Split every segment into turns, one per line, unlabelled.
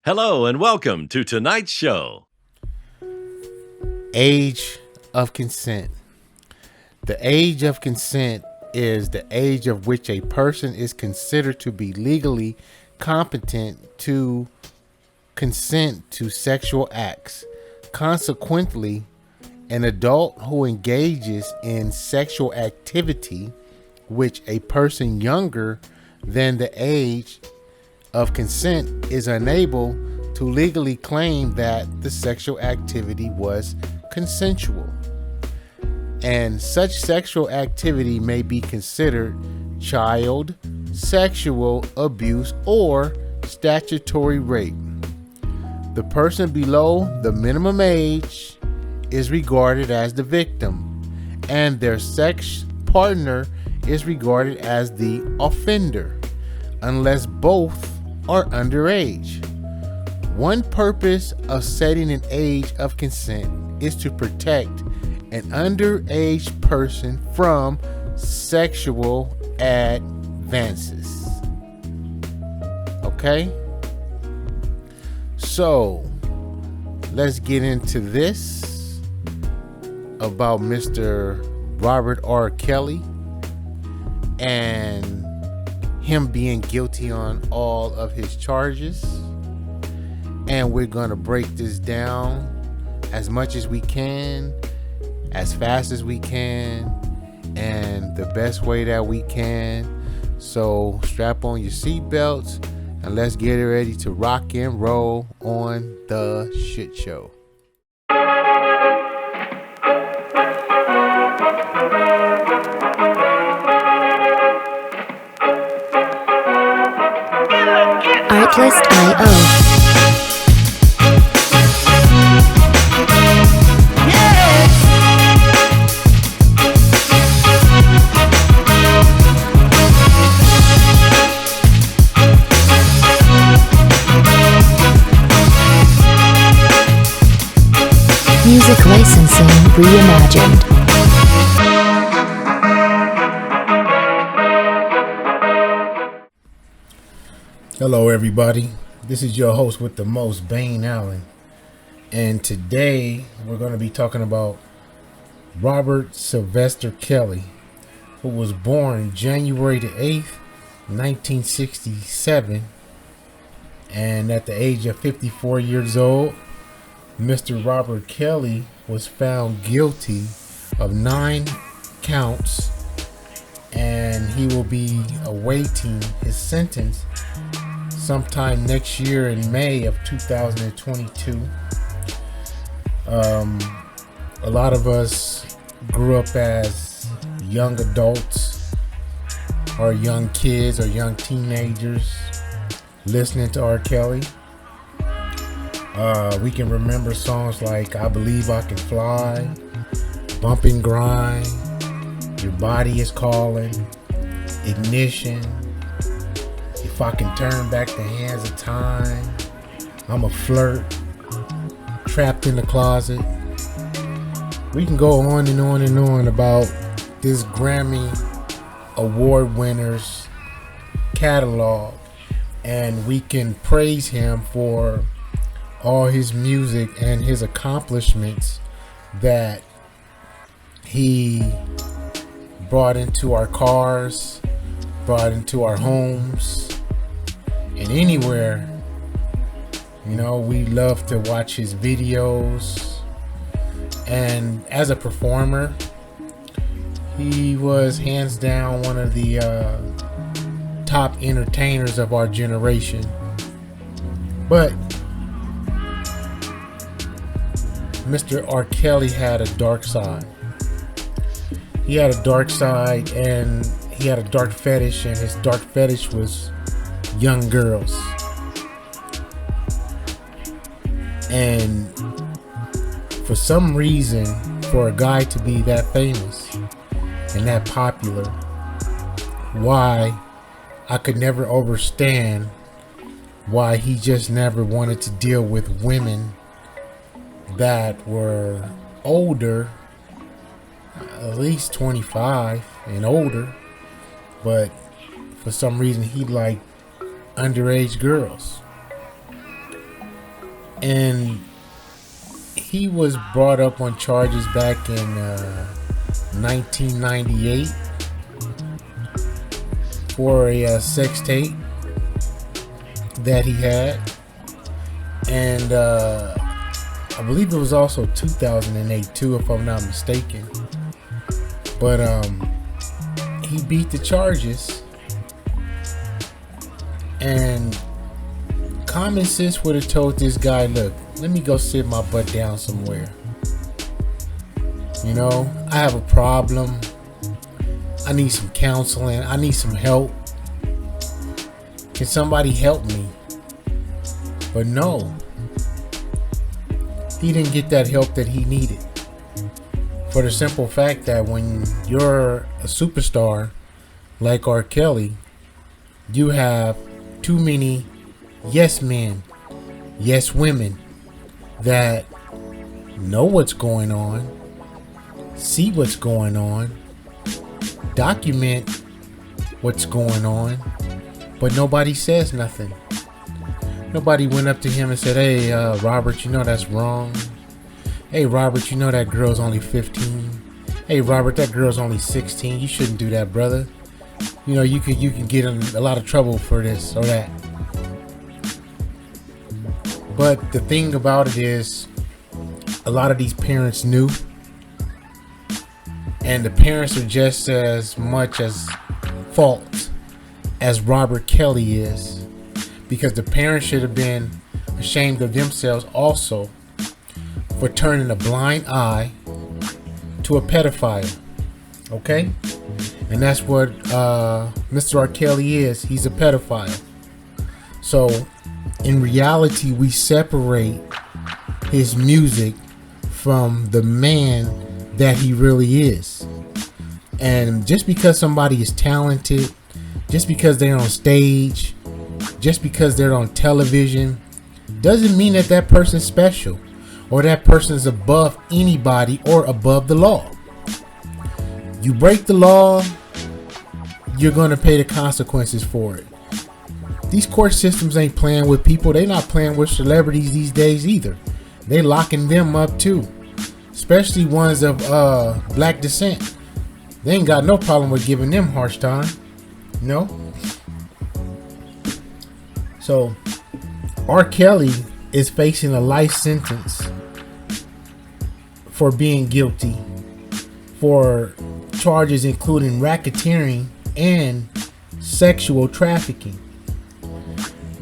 Hello and welcome to tonight's show.
Age of consent. The age of consent is the age of which a person is considered to be legally competent to consent to sexual acts. Consequently, an adult who engages in sexual activity which a person younger than the age of consent is unable to legally claim that the sexual activity was consensual. And such sexual activity may be considered child sexual abuse or statutory rape. The person below the minimum age is regarded as the victim, and their sex partner is regarded as the offender, unless both are underage. One purpose of setting an age of consent is to protect an underage person from sexual advances. Okay? So, let's get into this about Mr. Robert R. Kelly and him being guilty on all of his charges. And we're going to break this down as much as we can, as fast as we can, and the best way that we can. So strap on your seatbelts and let's get ready to rock and roll on the shit show.
Artlist.io. Music licensing reimagined.
Hello everybody, this is your host with the most, Bane Allen, and today we're going to be talking about Robert Sylvester Kelly, who was born January the 8th, 1967, and at the age of 54 years old, Mr. Robert Kelly was found guilty of 9 counts, and he will be awaiting his sentence sometime next year in May of 2022. A lot of us grew up as young adults or young kids or young teenagers listening to R. Kelly. We can remember songs like I Believe I Can Fly, Bump and Grind, Your Body Is Calling, Ignition, If I Can Turn Back the Hands of Time, I'm a Flirt, Trapped in the Closet. We can go on and on and on about this Grammy Award winner's catalog, and we can praise him for all his music and his accomplishments that he brought into our cars, brought into our homes, and anywhere. You know, we love to watch his videos, and as a performer, he was hands down one of the top entertainers of our generation. But Mr. R. Kelly had a dark side. He had a dark side, and he had a dark fetish, and his dark fetish was young girls. And for some reason, for a guy to be that famous and that popular, why I could never understand why he just never wanted to deal with women that were older, at least 25 and older, but for some reason he liked underage girls. And he was brought up on charges back in 1998 for a sex tape that he had. And I believe it was also 2008 too, if I'm not mistaken. But he beat the charges, and common sense would have told this guy, look, let me go sit my butt down somewhere. You know, I have a problem. I need some counseling. I need some help. Can somebody help me? But no, he didn't get that help that he needed. For the simple fact that when you're a superstar like R. Kelly, you have too many yes men, yes women that know what's going on, see what's going on, document what's going on, but nobody says nothing. Nobody went up to him and said, hey, Robert, you know that's wrong. Hey, Robert, you know that girl's only 15. Hey, Robert, that girl's only 16. You shouldn't do that, brother. You know, you can get in a lot of trouble for this or that. But the thing about it is, a lot of these parents knew. And the parents are just as much as fault as Robert Kelly is. Because the parents should have been ashamed of themselves also for turning a blind eye to a pedophile. Okay? And that's what Mr. R. Kelly is. He's a pedophile. So in reality, we separate his music from the man that he really is. And just because somebody is talented, just because they're on stage, just because they're on television, doesn't mean that that person's special or that person's above anybody or above the law. You break the law, you're going to pay the consequences for it. These court systems ain't playing with people. They're not playing with celebrities these days either. They locking them up too, especially ones of black descent. They ain't got no problem with giving them harsh time. No. So R. Kelly is facing a life sentence for being guilty for charges including racketeering and sexual trafficking.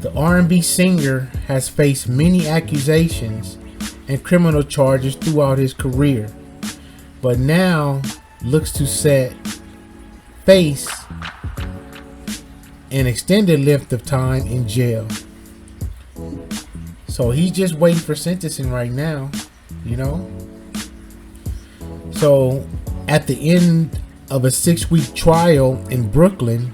The R&B singer has faced many accusations and criminal charges throughout his career, but now looks to face an extended length of time in jail. So he's just waiting for sentencing right now, you know. So at the end of a 6-week trial in Brooklyn,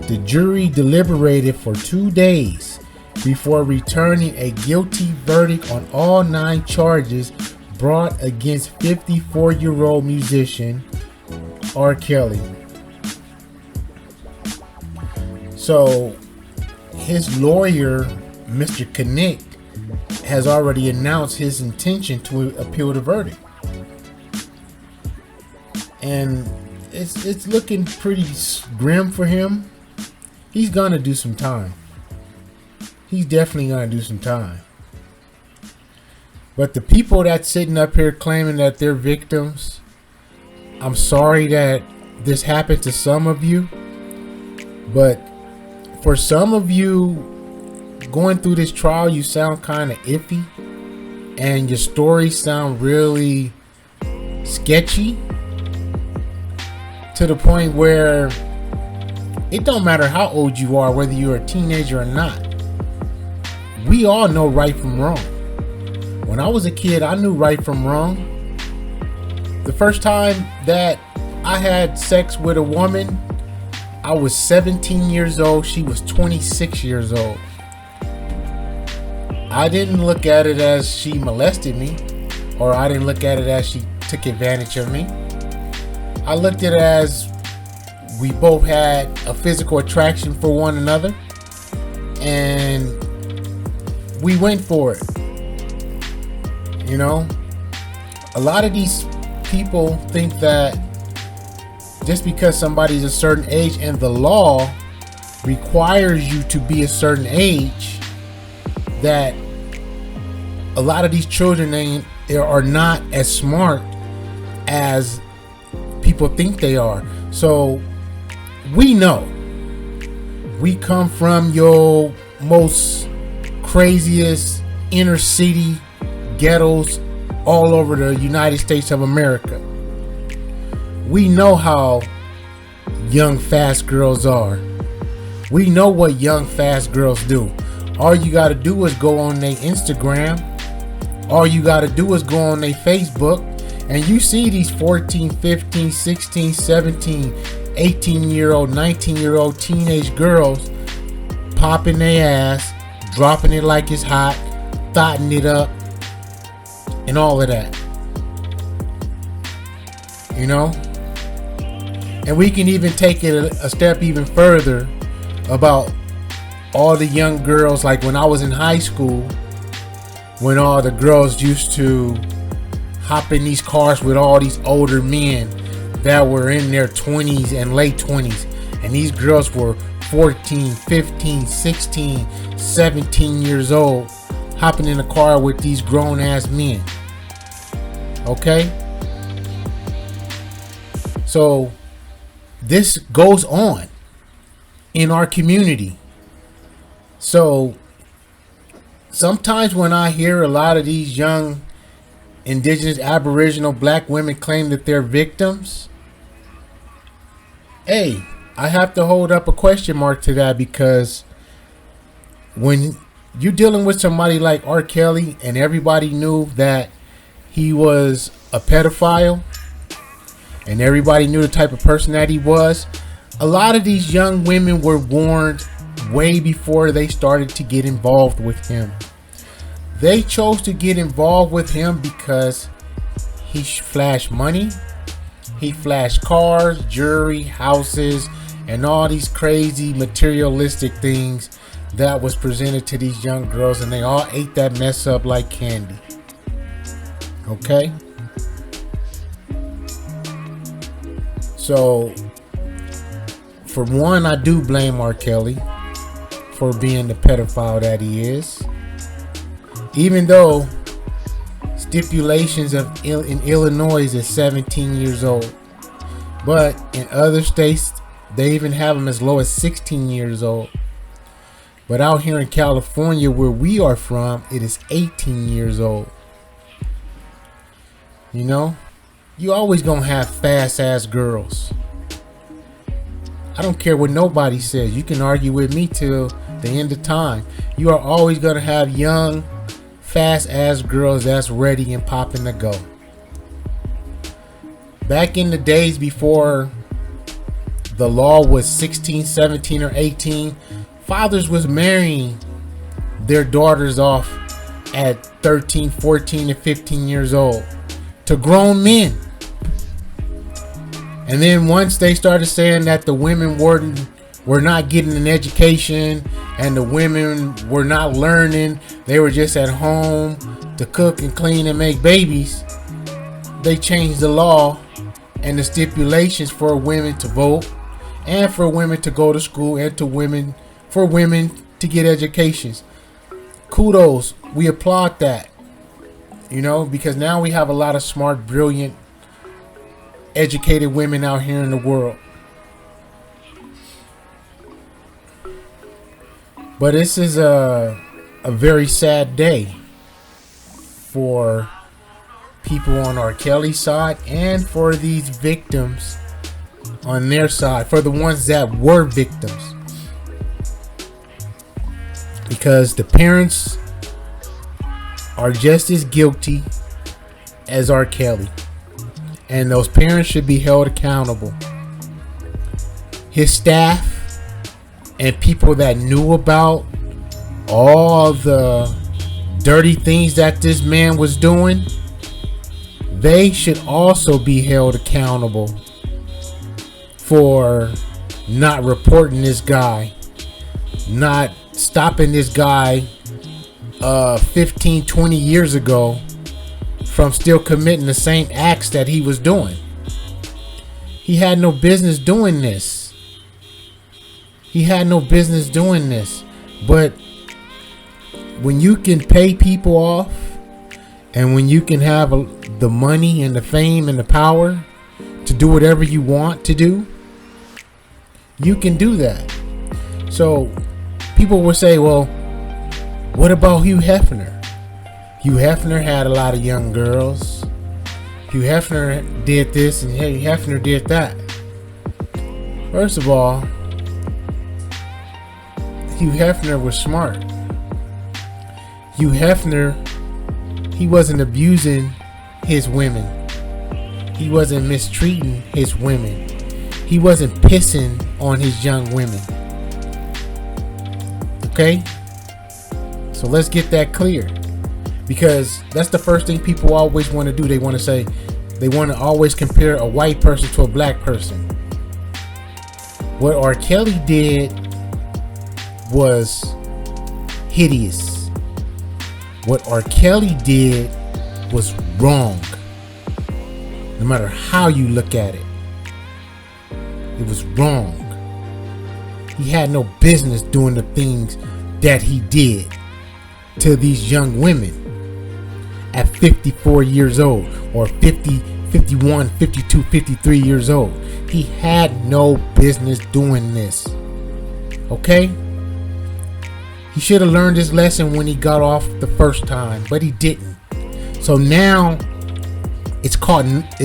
the jury deliberated for 2 days before returning a guilty verdict on all 9 charges brought against 54-year-old musician R. Kelly. So his lawyer, Mr. Kinnick, has already announced his intention to appeal the verdict. And it's looking pretty grim for him. He's gonna do some time. He's definitely gonna do some time. But the people that's sitting up here claiming that they're victims, I'm sorry that this happened to some of you, but for some of you going through this trial, you sound kind of iffy and your stories sound really sketchy to the point where it don't matter how old you are, whether you're a teenager or not. We all know right from wrong. When I was a kid, I knew right from wrong. The first time that I had sex with a woman, I was 17 years old. She was 26 years old. I didn't look at it as she molested me, or I didn't look at it as she took advantage of me. I looked at it as we both had a physical attraction for one another, and we went for it. You know, a lot of these people think that just because somebody's a certain age and the law requires you to be a certain age, that a lot of these children are not as smart as people think they are. So we know we come from your most craziest inner city ghettos all over the United States of America. We know how young fast girls are. We know what young fast girls do. All you got to do is go on their Instagram. All you got to do is go on their Facebook, and you see these 14, 15, 16, 17, 18-year-old, 19-year-old teenage girls popping their ass, dropping it like it's hot, thotting it up, and all of that. You know? And we can even take it a step even further about all the young girls, like when I was in high school, when all the girls used to hop in these cars with all these older men that were in their 20s and late 20s. And these girls were 14, 15, 16, 17 years old, hopping in a car with these grown ass men. Okay? So this goes on in our community. So sometimes when I hear a lot of these young indigenous, aboriginal, black women claim that they're victims, hey, I have to hold up a question mark to that, because when you're dealing with somebody like R. Kelly and everybody knew that he was a pedophile and everybody knew the type of person that he was, a lot of these young women were warned way before they started to get involved with him. They chose to get involved with him because he flashed money, he flashed cars, jewelry, houses, and all these crazy materialistic things that was presented to these young girls, and they all ate that mess up like candy. Okay? So, for one, I do blame R. Kelly for being the pedophile that he is. Even though stipulations in Illinois is 17 years old. But in other states, they even have them as low as 16 years old. But out here in California, where we are from, it is 18 years old. You know? You always gonna have fast ass girls. I don't care what nobody says. You can argue with me till the end of time. You are always gonna have young, fast ass girls that's ready and popping to go. Back in the days before the law was 16, 17, or 18, fathers was marrying their daughters off at 13, 14, and 15 years old to grown men. And then once they started saying that the women were not getting an education and the women were not learning, they were just at home to cook and clean and make babies, they changed the law and the stipulations for women to vote and for women to go to school and for women to get educations. Kudos. We applaud that. You know, because now we have a lot of smart, brilliant, educated women out here in the world. But this is a very sad day for people on R. Kelly's side and for these victims on their side, for the ones that were victims. Because the parents are just as guilty as R. Kelly. And those parents should be held accountable. His staff and people that knew about all the dirty things that this man was doing, they should also be held accountable for not reporting this guy, not stopping this guy 15, 20 years ago from still committing the same acts that he was doing. He had no business doing this. He had no business doing this. But when you can pay people off, and when you can have the money and the fame and the power to do whatever you want to do, you can do that. So people will say, well, what about Hugh Hefner? Hugh Hefner had a lot of young girls. Hugh Hefner did this and Hugh Hefner did that. First of all, Hugh Hefner was smart. Hugh Hefner, he wasn't abusing his women. He wasn't mistreating his women. He wasn't pissing on his young women. Okay? So let's get that clear. Because that's the first thing people always want to do. They want to say, they want to always compare a white person to a black person. What R. Kelly did was hideous. What R. Kelly did was wrong. No matter how you look at it, it was wrong. He had no business doing the things that he did to these young women at 54 years old or 50, 51, 52, 53 years old. He had no business doing this. Okay? He should have learned his lesson when he got off the first time, but he didn't. So now it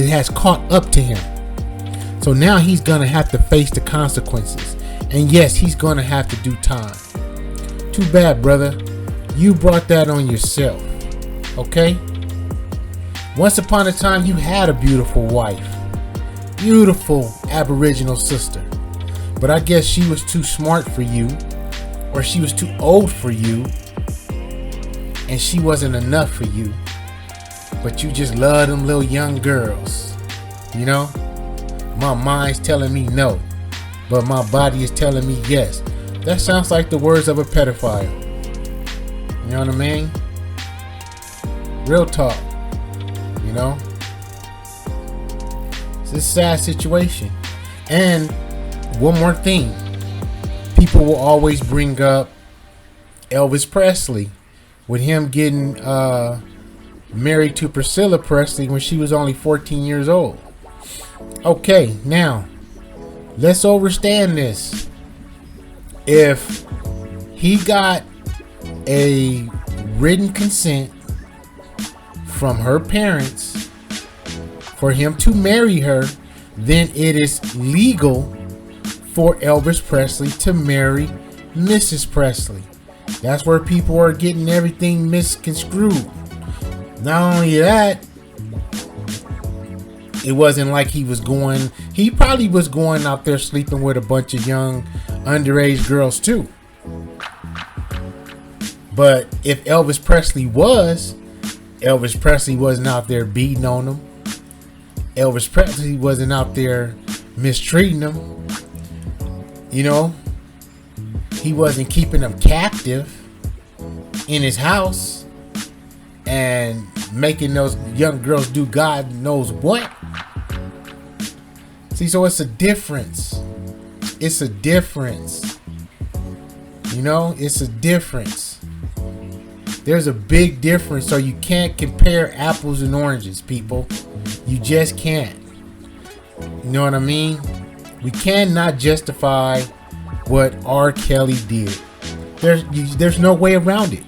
has caught up to him. So now he's gonna have to face the consequences. And yes, he's gonna have to do time. Too bad, brother. You brought that on yourself. Okay? Once upon a time, you had a beautiful wife. Beautiful Aboriginal sister. But I guess she was too smart for you. Or she was too old for you. And she wasn't enough for you. But you just love them little young girls. You know? My mind's telling me no. But my body is telling me yes. That sounds like the words of a pedophile. You know what I mean? Real talk. You know? It's a sad situation. And one more thing. People will always bring up Elvis Presley. With him getting married to Priscilla Presley when she was only 14 years old. Okay, now, let's understand this. If he got a written consent from her parents for him to marry her, then it is legal for Elvis Presley to marry Mrs. Presley. That's where people are getting everything misconstrued. Not only that, it wasn't like he probably was going out there sleeping with a bunch of young underage girls too. But if Elvis Presley wasn't out there beating on them. Elvis Presley wasn't out there mistreating them. You know, he wasn't keeping them captive in his house and making those young girls do God knows what. See, so it's a difference. It's a difference. You know, it's a difference. There's a big difference. So you can't compare apples and oranges, people. You just can't. You know what I mean? We cannot justify what R. Kelly did. There's no way around it.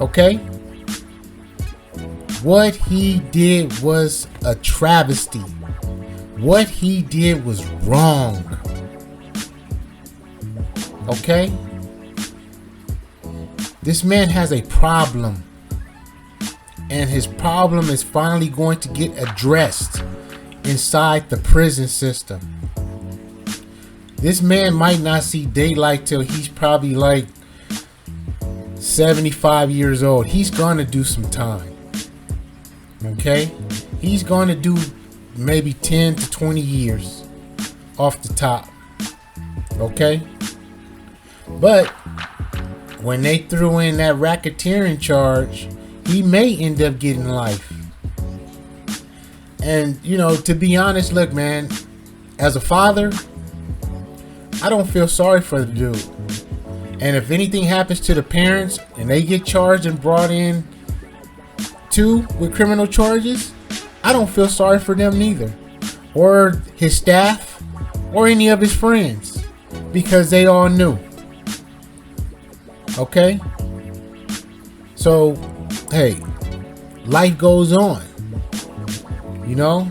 Okay? What he did was a travesty. What he did was wrong. Okay? This man has a problem. And his problem is finally going to get addressed inside the prison system. This man might not see daylight till he's probably like 75 years old. He's going to do some time. Okay? He's going to do maybe 10 to 20 years off the top. Okay? But when they threw in that racketeering charge, he may end up getting life. And, you know, to be honest, look, man, as a father, I don't feel sorry for the dude. And if anything happens to the parents and they get charged and brought in too with criminal charges, I don't feel sorry for them neither, or his staff, or any of his friends, because they all knew. Okay? So, hey, life goes on. You know?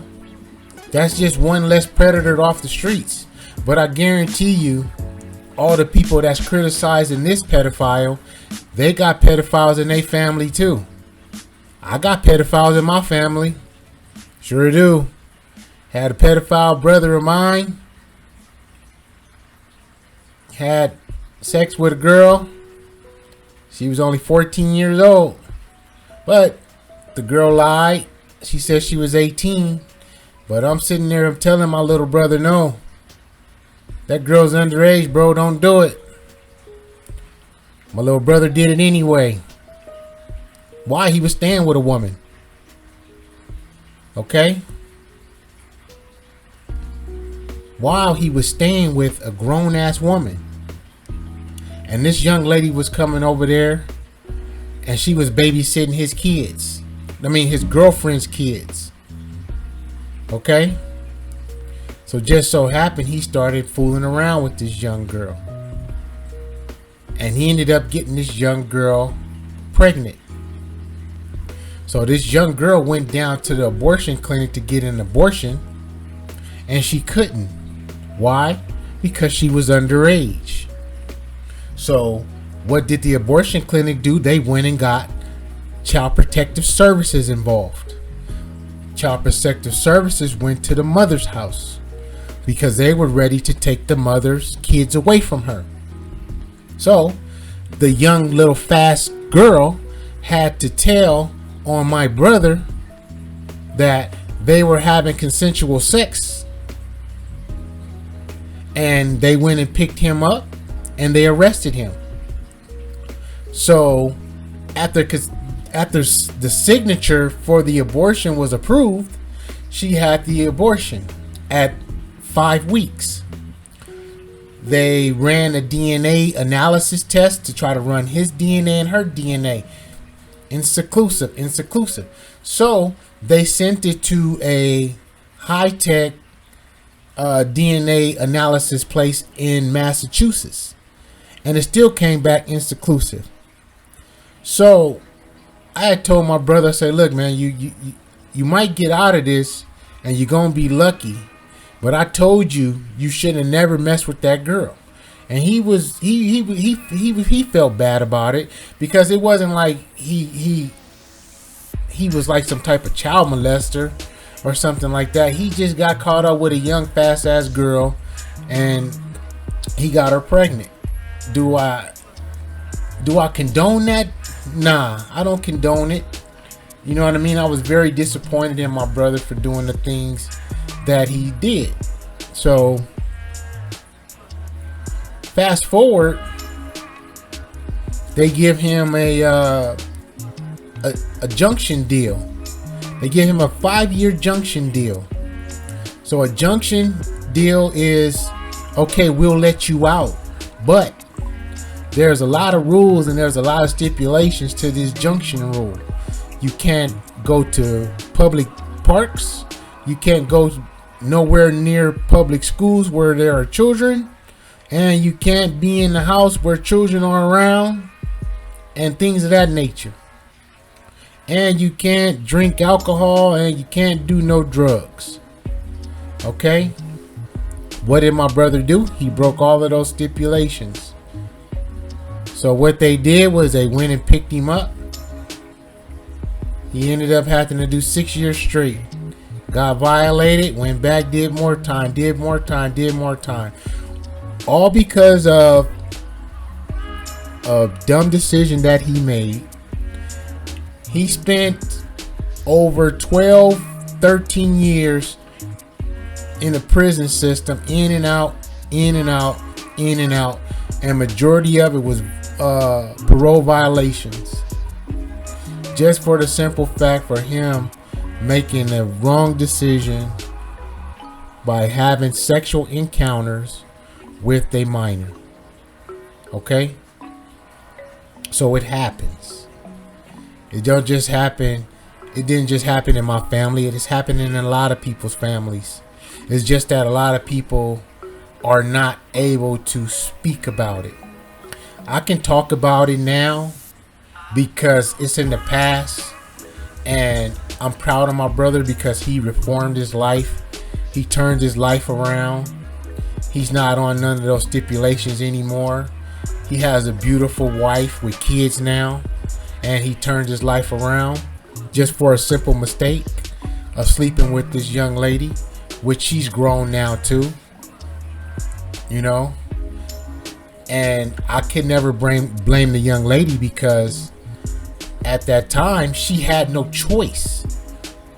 That's just one less predator off the streets. But I guarantee you, all the people that's criticizing this pedophile, they got pedophiles in their family too. I got pedophiles in my family. Sure do. Had a pedophile brother of mine. Had sex with a girl. She was only 14 years old. But the girl lied. She said she was 18. But I'm sitting there, I'm telling my little brother, no. That girl's underage, bro. Don't do it. My little brother did it anyway. Why? He was staying with a woman. Okay? While he was staying with a grown-ass woman. And this young lady was coming over there, and she was babysitting his kids. I mean, his girlfriend's kids. Okay? So just so happened he started fooling around with this young girl. And he ended up getting this young girl pregnant. So this young girl went down to the abortion clinic to get an abortion, and she couldn't. Why? Because she was underage. So what did the abortion clinic do? They went and got Child Protective Services involved. Child Protective Services went to the mother's house because they were ready to take the mother's kids away from her. So the young little fast girl had to tell on my brother that they were having consensual sex, and they went and picked him up and they arrested him. So after the signature for the abortion was approved, she had the abortion at 5 weeks. They ran a DNA analysis test to try to run his DNA and her DNA. Inconclusive. So they sent it to a high-tech DNA analysis place in Massachusetts, and it still came back inconclusive. So I had told my brother, I said, look, man, you might get out of this and you're gonna be lucky, but I told you should have never messed with that girl. And he felt bad about it, because it wasn't like he was like some type of child molester or something like that. He just got caught up with a young fast ass girl and he got her pregnant. Do I condone that? Nah, I don't condone it. You know what I mean? I was very disappointed in my brother for doing the things that he did. So fast forward, they give him a junction deal. They give him a 5-year junction deal. So a junction deal is, okay, we'll let you out, but there's a lot of rules and there's a lot of stipulations to this junction rule. You can't go to public parks. You can't go nowhere near public schools where there are children. And you can't be in the house where children are around and things of that nature. And you can't drink alcohol, and you can't do no drugs. Okay? What did my brother do? He broke all of those stipulations. So what they did was they went and picked him up. He ended up having to do 6 years straight. Got violated, went back, did more time. All because of a dumb decision that he made. He spent over 12, 13 years in the prison system, in and out, and majority of it was parole violations. just for the simple fact for him making a wrong decision by having sexual encounters with a minor. Okay? So it happens. It don't just happen. It didn't just happen in my family. It is happening in a lot of people's families. It's just that a lot of people are not able to speak about it. I can talk about it now because it's in the past, and I'm proud of my brother because he reformed his life. He turned his life around. He's not on none of those stipulations anymore. He has a beautiful wife with kids now, and he turned his life around just for a simple mistake of sleeping with this young lady, which she's grown now too, you know. And I could never blame the young lady because at that time she had no choice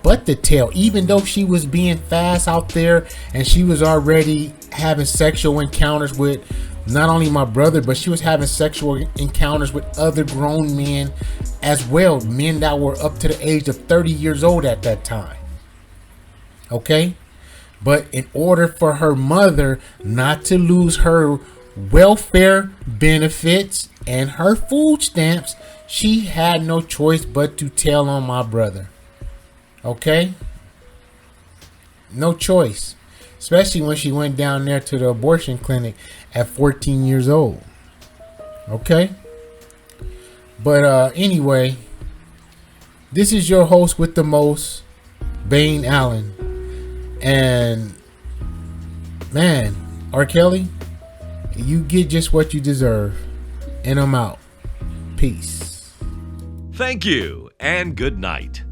but to tell, even though she was being fast out there and she was already having sexual encounters with not only my brother, but she was having sexual encounters with other grown men as well, men that were up to the age of 30 years old at that time. Okay? But in order for her mother not to lose her welfare benefits and her food stamps, she had no choice but to tell on my brother. Okay? No choice. Especially when she went down there to the abortion clinic at 14 years old. Okay? But anyway, this is your host with the most, Bane Allen. And man, R. Kelly, you get just what you deserve. And I'm out. Peace.
Thank you and good night.